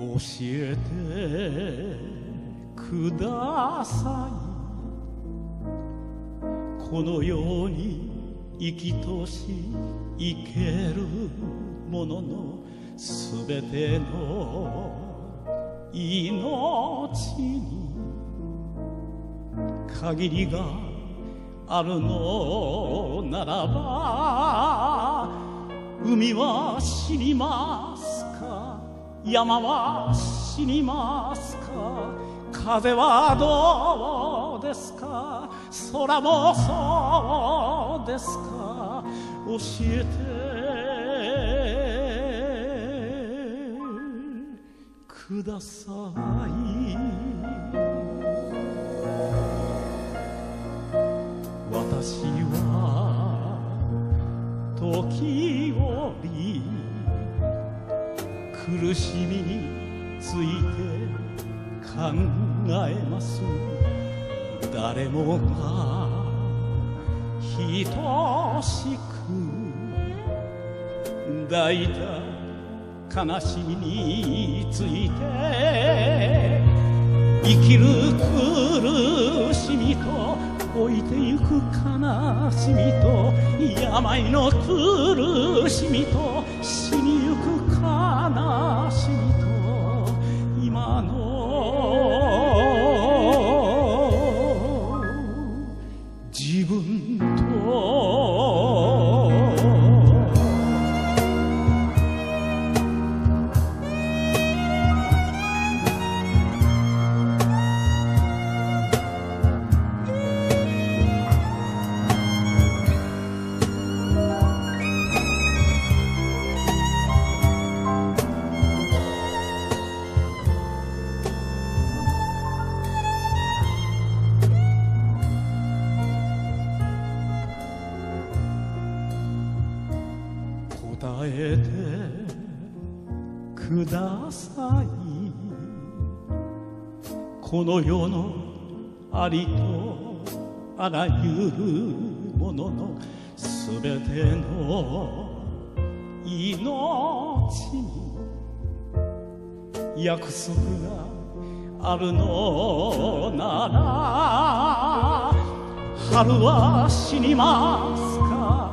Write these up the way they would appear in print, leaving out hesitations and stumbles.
教えてください。このように生きとし生けるもののすべての命に限りがあるのならば、海は死にますか、山は死にますか、風はどうですか、空もそうですか。教えてください。私は時折苦しみについて考えます。誰もが等しく抱いた悲しみについて、生きる苦しみと置いてゆく悲しみと、病の苦しみと死にゆく悲しみと、今の自分と答えてください。この世のありとあらゆるもののすべての命に約束があるのなら、春は死にますか、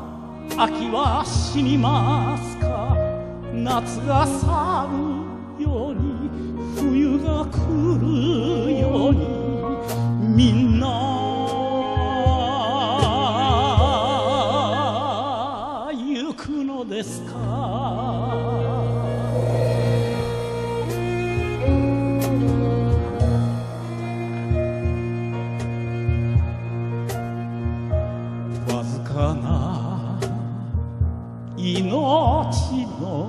秋は死にますか、夏が去るように冬が来るように、みんな行くのですか。わずかな命の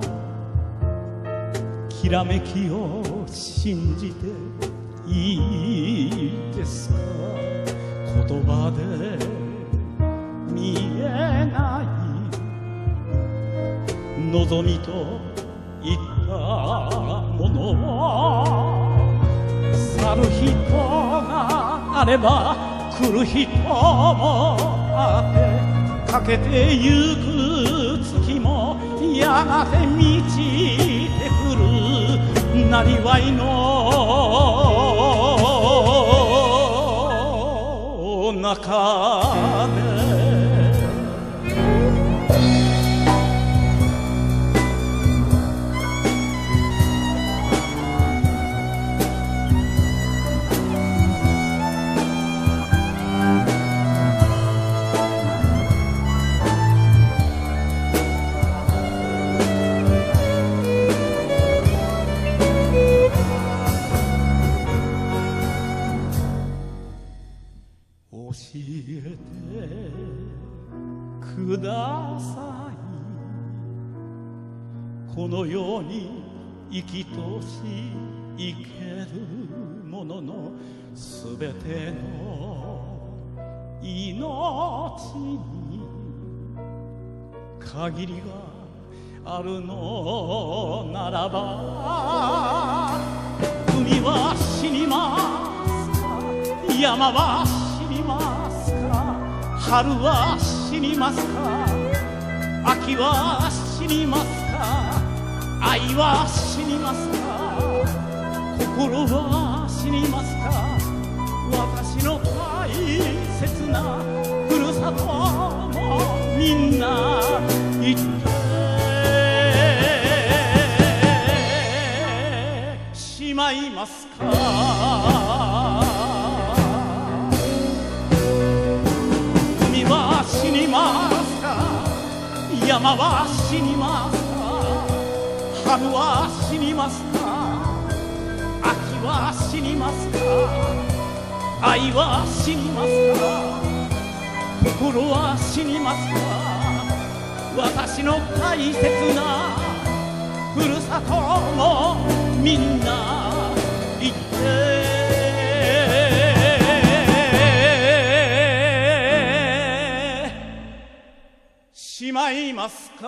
きらめきを信じていいですか。言葉で見えない望みといったものを、去る人があれば来る人もあって、かけてゆく月もやがて満ちてくる、なりわいの中で教えてください。このように生きとし生けるもののすべての命に限りがあるのならば、海は死にますか、山は死にますか、春は死にますか、秋は死にますか、愛は死にますか。心は死にますか。私の大切なふるさともみんな行ってしまいますか。海は死にますか。山は死にますか。春は死にますか。秋は死にますか。愛は死にますか。心は死にますか。私の大切なふるさともみんな行ってしまいますか。